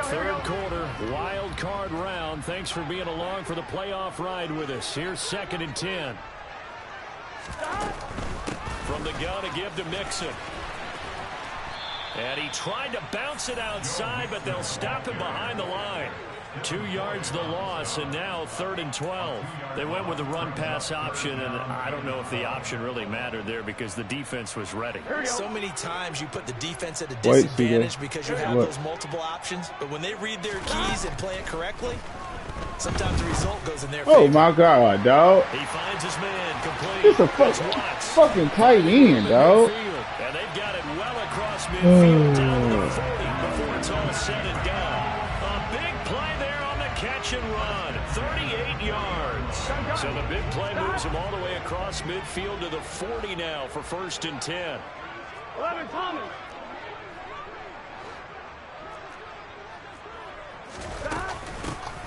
Third quarter, wild card round. Thanks for being along for the playoff ride with us. Here's 2nd and 10. From the gun to give to Mixon. And he tried to bounce it outside, but they'll stop him behind the line. 2 yards the loss, and now 3rd and 12. They went with the run-pass option, and I don't know if the option really mattered there because the defense was ready. So many times you put the defense at a disadvantage because you have those multiple options, but when they read their keys and play it correctly, sometimes the result goes in their favor. Oh my God, dog! He finds his man complete. It's a fucking tight end, dog. And they've got it well across midfield down to the 40 before it's all said and done. A big play there on the catch and run. 38 yards. So the big play moves him all the way across midfield to the 40 now for 1st and 10. 11 Thomas.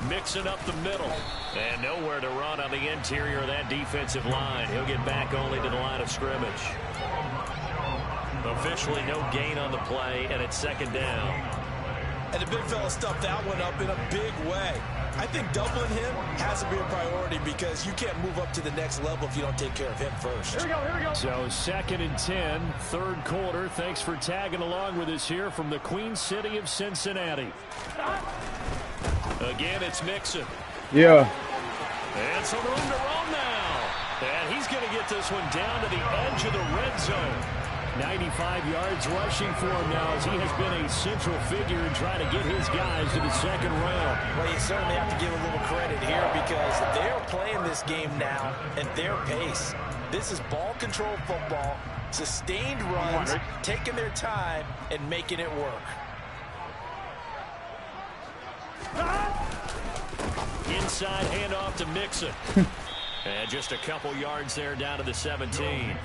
Mixing up the middle. And nowhere to run on the interior of that defensive line. He'll get back only to the line of scrimmage. Officially no gain on the play, and it's 2nd down. And the big fella stuffed that one up in a big way. I think doubling him has to be a priority because you can't move up to the next level if you don't take care of him first. Here we go. So 2nd and 10, 3rd quarter. Thanks for tagging along with us here from the Queen City of Cincinnati. Again, it's Mixon. Yeah. And some room to roam now. And he's going to get this one down to the edge of the red zone. 95 yards rushing for him now as he has been a central figure in trying to get his guys to the 2nd round. Well, you certainly have to give a little credit here because they're playing this game now at their pace. This is ball control football, sustained runs, taking their time and making it work. Inside handoff to Mixon. And just a couple yards there down to the 17.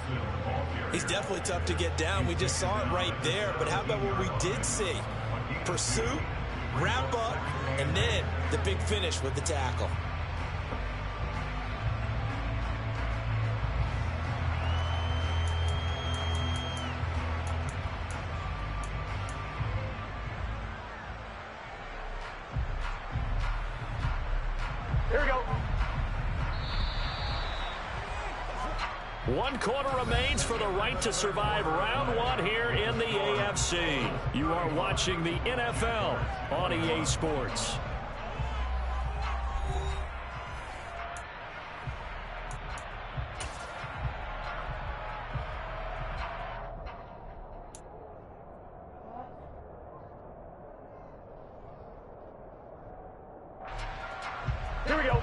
He's definitely tough to get down. We just saw it right there. But how about what we did see? Pursuit, wrap up, and then the big finish with the tackle. Here we go. 1 quarter remains for the right to survive round 1 here in the AFC. You are watching the NFL on EA Sports. Here we go.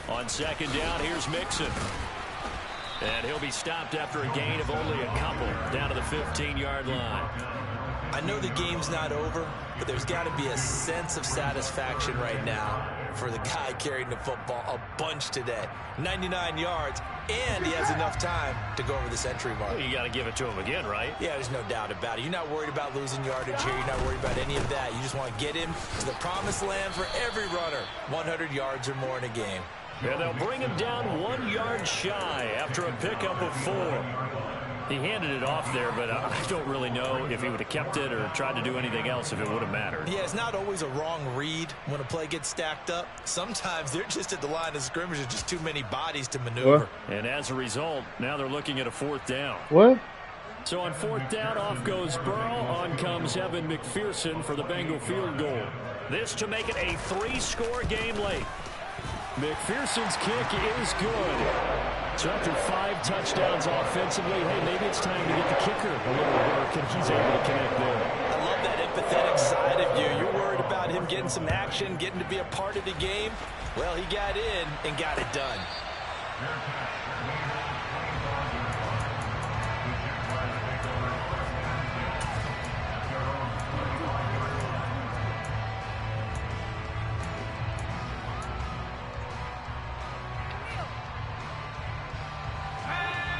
On 2nd down, here's Mixon. And he'll be stopped after a gain of only a couple down to the 15-yard line. I know the game's not over, but there's got to be a sense of satisfaction right now for the guy carrying the football a bunch today. 99 yards, and he has enough time to go over the century mark. Well, you got to give it to him again, right? Yeah, there's no doubt about it. You're not worried about losing yardage here. You're not worried about any of that. You just want to get him to the promised land for every runner. 100 yards or more in a game. And they'll bring him down 1 yard shy after a pickup of 4. He handed it off there, but I don't really know if he would have kept it or tried to do anything else if it would have mattered. Yeah, it's not always a wrong read when a play gets stacked up. Sometimes they're just at the line of scrimmage. There's just too many bodies to maneuver. What? And as a result, now they're looking at a 4th down. What? So on 4th down, off goes Burrow. On comes Evan McPherson for the Bengal field goal. This to make it a 3-score game late. McPherson's kick is good. So after 5 touchdowns offensively, hey, maybe it's time to get the kicker a little work, and he's able to connect there. I love that empathetic side of you. You're worried about him getting some action, getting to be a part of the game. Well, he got in and got it done.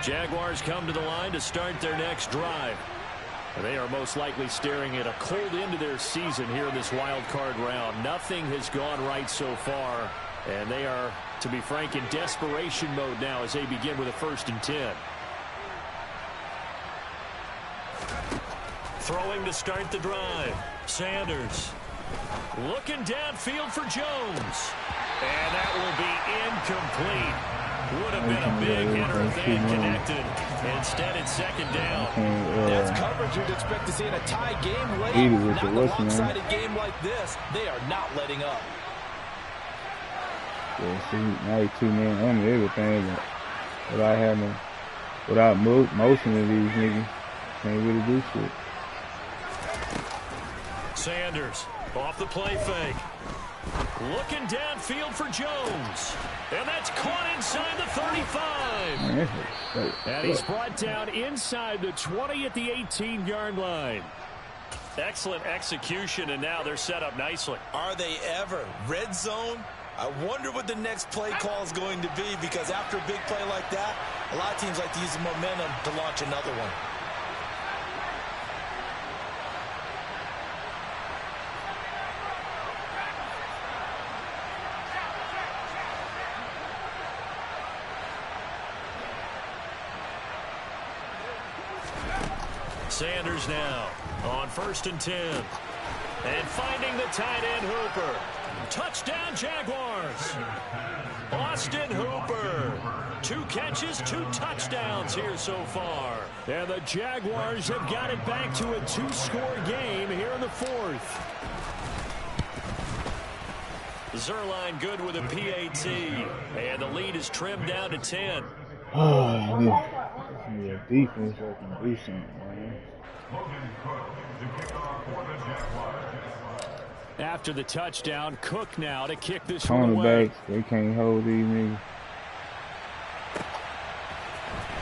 Jaguars come to the line to start their next drive. They are most likely staring at a cold end to their season here in this wild card round. Nothing has gone right so far, and they are, to be frank, in desperation mode now as they begin with a 1st and 10. Throwing to start the drive. Sanders. Looking downfield for Jones. And that will be incomplete. Would have been a big hitter if they had connected. Instead, it's second down. That's coverage you'd expect to see in a tie game late. Not in a lopsided game like this. They are not letting up. Yeah, see, now he's 2 men on everything, but without motion of these niggas, can't really do shit. Sanders off the play fake. Looking downfield for Jones. And that's caught inside the 35. And he's brought down inside the 20 at the 18-yard line. Excellent execution, and now they're set up nicely. Are they ever? Red zone? I wonder what the next play call is going to be, because after a big play like that, a lot of teams like to use the momentum to launch another one. Sanders now on 1st and 10. And finding the tight end Hooper. Touchdown Jaguars. Austin Hooper. 2 catches, 2 touchdowns here so far. And the Jaguars have got it back to a 2-score game here in the 4th. Zerline good with a PAT. And the lead is trimmed down to 10. Oh, yeah, defense that can do something, man. After the touchdown, Cook now to kick this one away. Cornerbacks, they can't hold these niggas.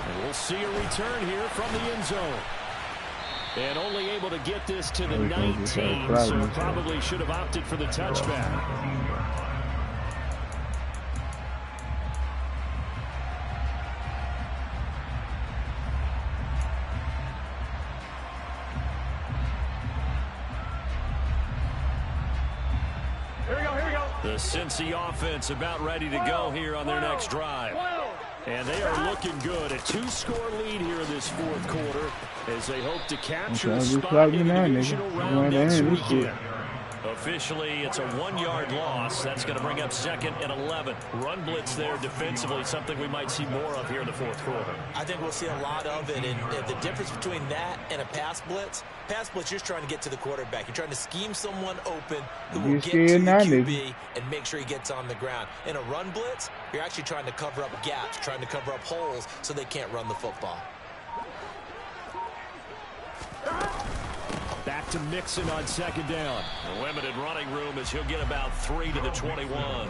And we'll see a return here from the end zone. And only able to get this to the 19, so probably should have opted for the touchback. The Cincy offense about ready to go here on their next drive. And they are looking good. A 2-score lead here in this 4th quarter as they hope to capture a spot in the divisional round next weekend. Officially, it's a 1-yard loss. That's going to bring up 2nd and 11. Run blitz there defensively, something we might see more of here in the 4th quarter. I think we'll see a lot of it. And the difference between that and a pass blitz, you're just trying to get to the quarterback. You're trying to scheme someone open who will get to the QB and make sure he gets on the ground. In a run blitz, you're actually trying to cover up gaps, trying to cover up holes so they can't run the football. Back to Mixon on 2nd down. A limited running room as he'll get about 3 to the 21.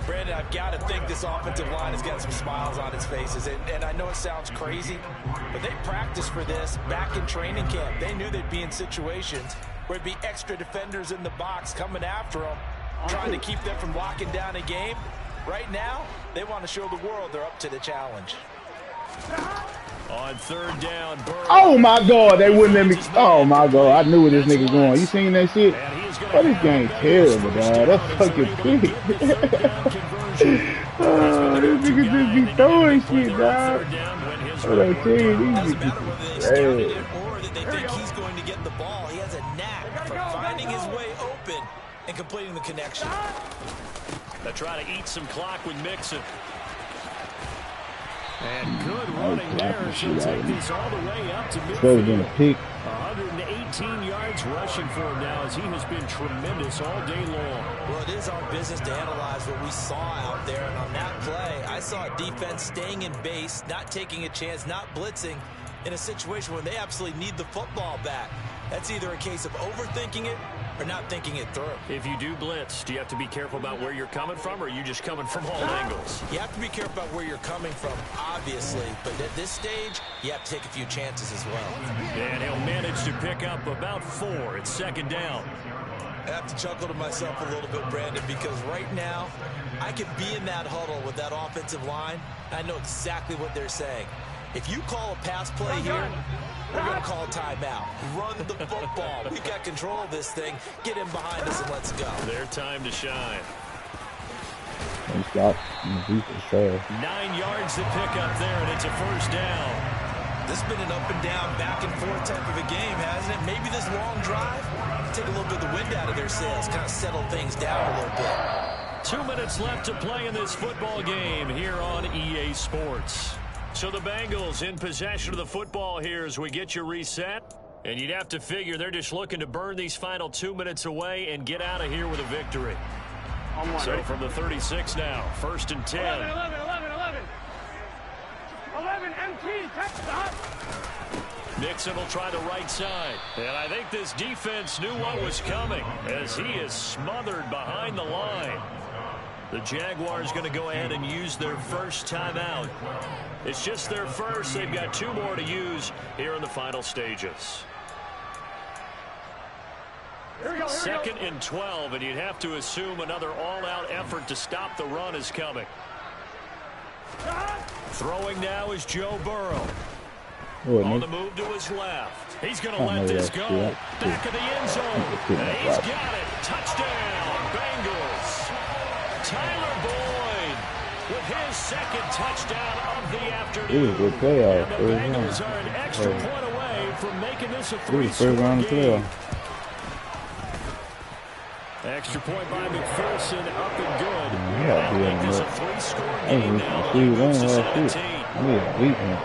Brandon, I've got to think this offensive line has got some smiles on its faces. And I know it sounds crazy, but they practiced for this back in training camp. They knew they'd be in situations where there'd be extra defenders in the box coming after them, trying to keep them from locking down a game. Right now, they want to show the world they're up to the challenge. On 3rd down, Burrow. Oh my God, they wouldn't let me. Oh my God, I knew where this nigga going. You seen that shit? Oh, this game's terrible, dog. That's fucking quick. Oh, this nigga just be throwing shit, dog. What I tell you, these niggas is Or that they think he's going to get the ball. He has a knack for finding his way open and completing the connection. They try to eat some clock with Mixon. And good running there. She'll take this all the way up to midfield. 118 yards rushing for him now as he has been tremendous all day long. Well, it is our business to analyze what we saw out there. And on that play, I saw a defense staying in base, not taking a chance, not blitzing in a situation where they absolutely need the football back. That's either a case of overthinking it or not thinking it through. If you do blitz, do you have to be careful about where you're coming from, or are you just coming from all angles? You have to be careful about where you're coming from, obviously. But at this stage, you have to take a few chances as well. And he'll manage to pick up about 4. It's 2nd down. I have to chuckle to myself a little bit, Brandon, because right now, I could be in that huddle with that offensive line. I know exactly what they're saying. If you call a pass play here, we're going to call a timeout. Run the football. We've got control of this thing. Get him behind us and let's go. Their time to shine. 9 yards to pick up there, and it's a 1st down. This has been an up and down, back and forth type of a game, hasn't it? Maybe this long drive, take a little bit of the wind out of their sails, kind of settle things down a little bit. 2 minutes left to play in this football game here on EA Sports. So the Bengals in possession of the football here as we get you reset. And you'd have to figure they're just looking to burn these final 2 minutes away and get out of here with a victory. So from the 36 now, 1st and 10. 11 MT, touchdown. Mixon will try the right side. And I think this defense knew what was coming as he is smothered behind the line. The Jaguars going to go ahead and use their first timeout. It's just their first. They've got 2 more to use here in the final stages. 2nd and 12, and you'd have to assume another all-out effort to stop the run is coming. Throwing now is Joe Burrow. On the move to his left. He's going to let this go. Back of the end zone. And he's got it. Touchdown, Bengals. Tyler Boyd with his 2nd touchdown of the afternoon. And the Bengals are an extra point away from making this a 3-score game. Extra point by McPherson, up and good. That'll make this a 3-score game now. He moves to 17.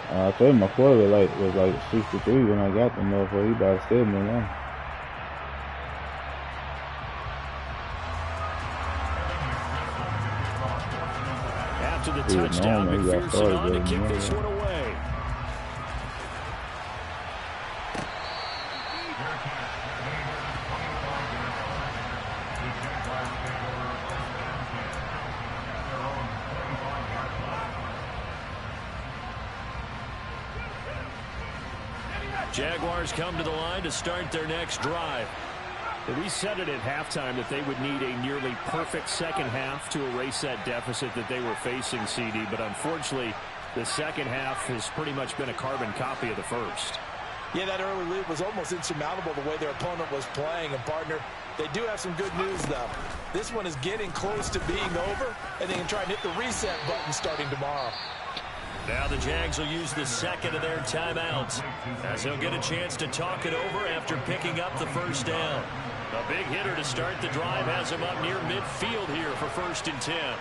I told my quarter was like 63 when I got them motherfucker. He about 70 now. After the touchdown, McPherson on to kick this one away. Jaguars come to the line to start their next drive. We said it at halftime that they would need a nearly perfect second half to erase that deficit that they were facing, CD. But unfortunately, the second half has pretty much been a carbon copy of the first. Yeah, that early lead was almost insurmountable the way their opponent was playing. And, partner, they do have some good news, though. This one is getting close to being over, and they can try and hit the reset button starting tomorrow. Now the Jags will use the 2nd of their timeouts as they'll get a chance to talk it over after picking up the first down. A big hitter to start the drive has him up near midfield here for 1st and 10.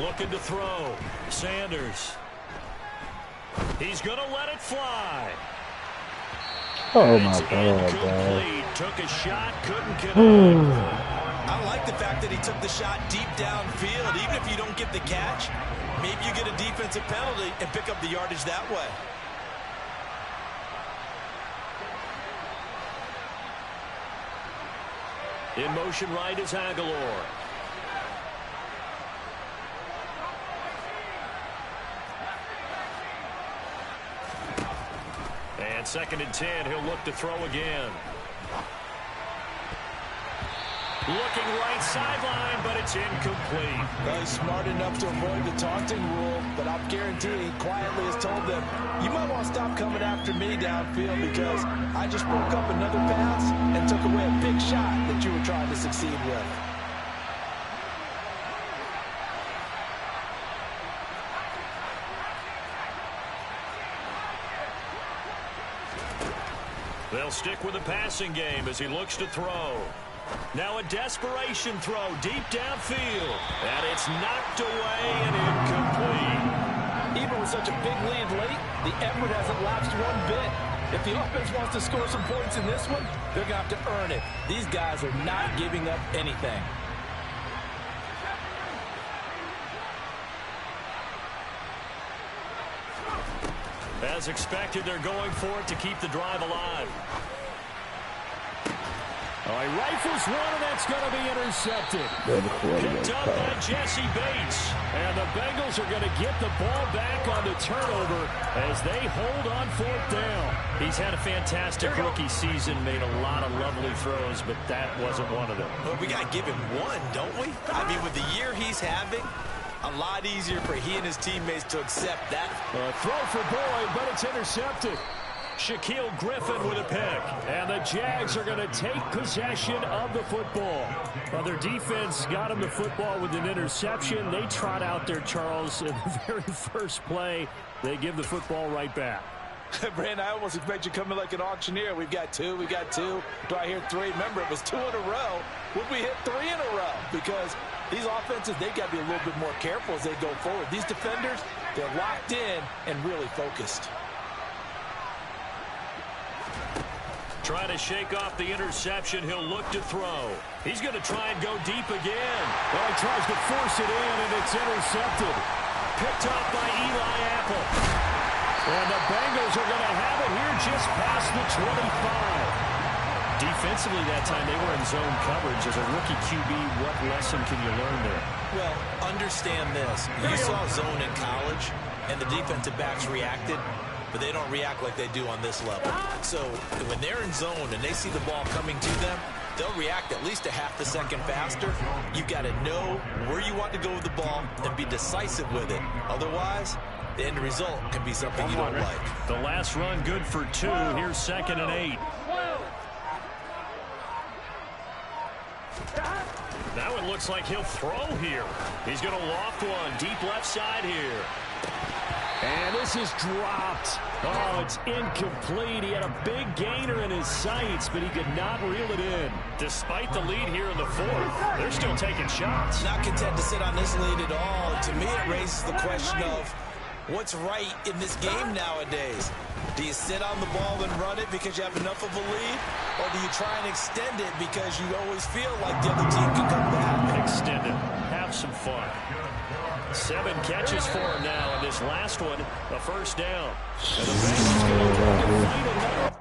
Looking to throw. Sanders. He's going to let it fly. Oh my God. Took a shot, couldn't connect. I like the fact that he took the shot deep downfield. Even if you don't get the catch, maybe you get a defensive penalty and pick up the yardage that way. In motion right is Aguilar. And 2nd and 10, he'll look to throw again. Looking right sideline, but it's incomplete. Well, he's smart enough to avoid the taunting rule, but I'm guaranteeing he quietly has told them, you might want to stop coming after me downfield because I just broke up another pass and took away a big shot that you were trying to succeed with. They'll stick with the passing game as he looks to throw. Now a desperation throw deep downfield. And it's knocked away and incomplete. Even with such a big lead late, the effort hasn't lapsed one bit. If the offense wants to score some points in this one, they're going to have to earn it. These guys are not giving up anything. As expected, they're going for it to keep the drive alive. Oh, he rifles one, and that's going to be intercepted. Picked up by Jesse Bates. And the Bengals are going to get the ball back on the turnover as they hold on 4th down. He's had a fantastic rookie season, made a lot of lovely throws, but that wasn't one of them. Well, we got to give him one, don't we? I mean, with the year he's having, a lot easier for he and his teammates to accept that. Throw for Boyd, but it's intercepted. Shaquille Griffin with a pick. And the Jags are going to take possession of the football. Well, their defense got them the football with an interception. They trot out there, Charles, in the very first play. They give the football right back. Brandon, I almost expect you to come in like an auctioneer. We've got two. Do I hear three? Remember, it was 2 in a row. Would we hit 3 in a row? Because these offenses, they've got to be a little bit more careful as they go forward. These defenders, they're locked in and really focused. Trying to shake off the interception. He'll look to throw. He's going to try and go deep again. Well, he tries to force it in, and it's intercepted. Picked off by Eli Apple. And the Bengals are going to have it here just past the 25. Defensively that time, they were in zone coverage. As a rookie QB, what lesson can you learn there? Well, understand this. You saw zone in college, and the defensive backs reacted, but they don't react like they do on this level. So when they're in zone and they see the ball coming to them, they'll react at least a half a second faster. You've got to know where you want to go with the ball and be decisive with it. Otherwise, the end result can be something you don't like. The last run good for 2. Here's 2nd and 8. Now it looks like he'll throw here. He's going to loft one deep left side here. And this is dropped. Oh, it's incomplete. He had a big gainer in his sights, but he could not reel it in. Despite the lead here in the 4th, they're still taking shots. Not content to sit on this lead at all. To me, it raises the question of what's right in this game nowadays. Do you sit on the ball and run it because you have enough of a lead? Or do you try and extend it because you always feel like the other team can come back? Extend it. Have some fun. 7 catches for him now, and this last one, a first down. And the Bengals going to find another